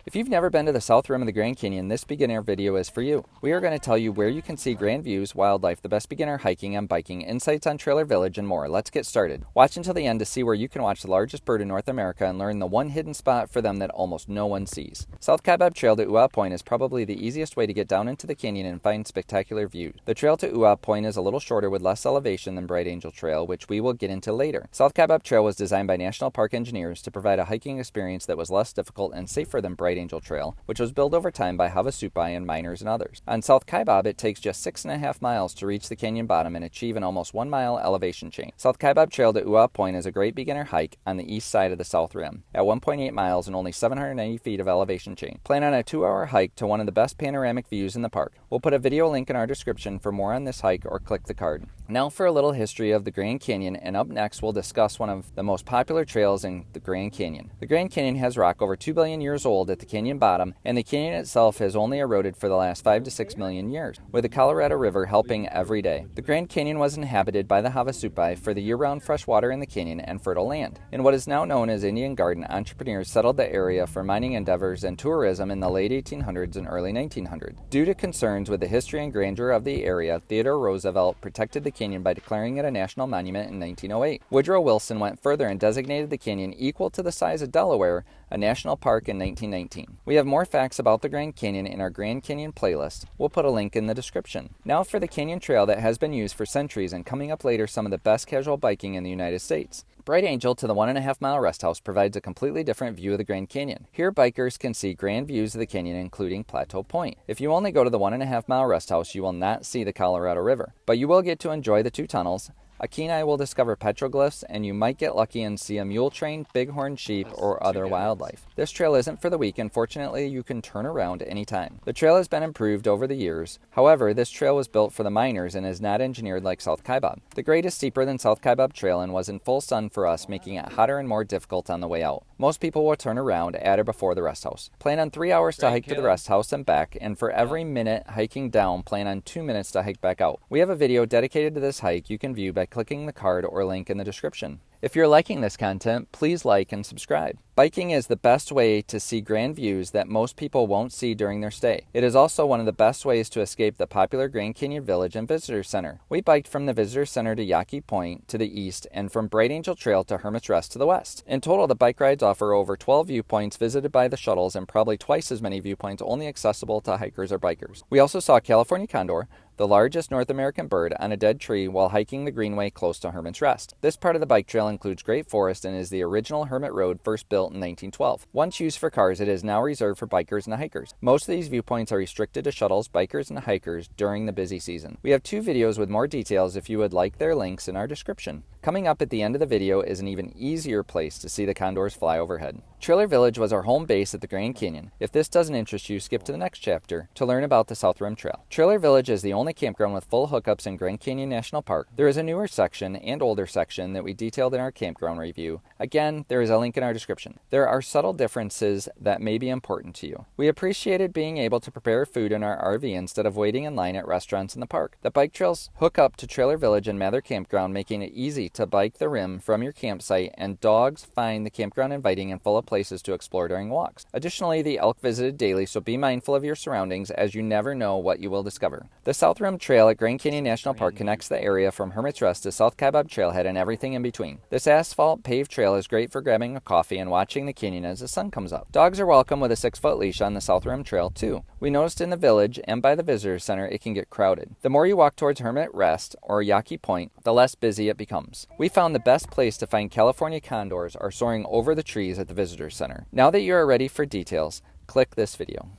If you've never been to the south rim of the Grand Canyon, this beginner video is for you. We are going to tell you where you can see grand views, wildlife, the best beginner hiking and biking, insights on Trailer Village, and more. Let's get started. Watch until the end to see where you can watch the largest bird in North America and learn the one hidden spot for them that almost no one sees. South Kaibab Trail to Ooh Aah Point is probably the easiest way to get down into the canyon and find spectacular views. The trail to Ooh Aah Point is a little shorter with less elevation than Bright Angel Trail, which we will get into later. South Kaibab Trail was designed by National Park engineers to provide a hiking experience that was less difficult and safer than Bright Angel Trail, which was built over time by Havasupai and miners and others. On South Kaibab, it takes just 6.5 miles to reach the canyon bottom and achieve an almost 1 mile elevation change. South Kaibab Trail to Ooh Aah Point is a great beginner hike on the east side of the south rim, at 1.8 miles and only 790 feet of elevation change. Plan on a 2-hour hike to one of the best panoramic views in the park. We'll put a video link in our description for more on this hike, or click the card. Now for a little history of the Grand Canyon, and up next we'll discuss one of the most popular trails in the Grand Canyon. The Grand Canyon has rock over 2 billion years old at the canyon bottom, and the canyon itself has only eroded for the last 5 to 6 million years, with the Colorado River helping every day. The Grand Canyon was inhabited by the Havasupai for the year-round fresh water in the canyon and fertile land. In what is now known as Indian Garden, entrepreneurs settled the area for mining endeavors and tourism in the late 1800s and early 1900s. Due to concerns with the history and grandeur of the area, Theodore Roosevelt protected the canyon by declaring it a national monument in 1908. Woodrow Wilson went further and designated the canyon equal to the size of Delaware a national park in 1919. We have more facts about the Grand Canyon in our Grand Canyon playlist. We'll put a link in the description. Now for the canyon trail that has been used for centuries, and coming up later, some of the best casual biking in the United States. Bright Angel to the 1.5 mile Resthouse provides a completely different view of the Grand Canyon. Here bikers can see grand views of the canyon, including Plateau Point. If you only go to the 1.5 mile Resthouse, you will not see the Colorado River, but you will get to enjoy the 2 tunnels. A keen eye will discover petroglyphs, and you might get lucky and see a mule train, bighorn sheep, or other wildlife. This trail isn't for the weak, and fortunately you can turn around anytime. The trail has been improved over the years. However, this trail was built for the miners and is not engineered like South Kaibab. The grade is steeper than South Kaibab Trail and was in full sun for us, making it hotter and more difficult on the way out. Most people will turn around at or before the Resthouse. Plan on 3 hours to hike to the Resthouse and back, and for every minute hiking down, plan on 2 minutes to hike back out. We have a video dedicated to this hike you can view by clicking the card or link in the description. If you're liking this content, please like and subscribe. Biking is the best way to see grand views that most people won't see during their stay. It is also one of the best ways to escape the popular Grand Canyon Village and Visitor Center. We biked from the Visitor Center to Ooh Aah Point to the east, and from Bright Angel Trail to Hermit's Rest to the west. In total, the bike rides offer over 12 viewpoints visited by the shuttles, and probably twice as many viewpoints only accessible to hikers or bikers. We also saw California Condor, the largest North American bird, on a dead tree while hiking the Greenway close to Hermit's Rest. This part of the bike trail includes great forest and is the original Hermit Road, first built in 1912. Once used for cars, it is now reserved for bikers and hikers. Most of these viewpoints are restricted to shuttles, bikers, and hikers during the busy season. We have 2 videos with more details if you would like their links in our description. Coming up at the end of the video is an even easier place to see the condors fly overhead. Trailer Village was our home base at the Grand Canyon. If this doesn't interest you, skip to the next chapter to learn about the South Rim Trail. Trailer Village is the only campground with full hookups in Grand Canyon National Park. There is a newer section and older section that we detailed in our campground review. Again, there is a link in our description. There are subtle differences that may be important to you. We appreciated being able to prepare food in our RV instead of waiting in line at restaurants in the park. The bike trails hook up to Trailer Village and Mather Campground, making it easy to bike the rim from your campsite, and dogs find the campground inviting and full of places to explore during walks. Additionally, the elk visited daily, so be mindful of your surroundings as you never know what you will discover. The South Rim Trail at Grand Canyon National Park connects the area from Hermit's Rest to South Kaibab Trailhead and everything in between. This asphalt paved trail is great for grabbing a coffee and watching the canyon as the sun comes up. Dogs are welcome with a 6-foot leash on the South Rim Trail too. We noticed in the village and by the visitor center it can get crowded. The more you walk towards Hermit Rest or Ooh Aah Point, the less busy it becomes. We found the best place to find California condors are soaring over the trees at the visitor center. Now that you are ready for details, click this video.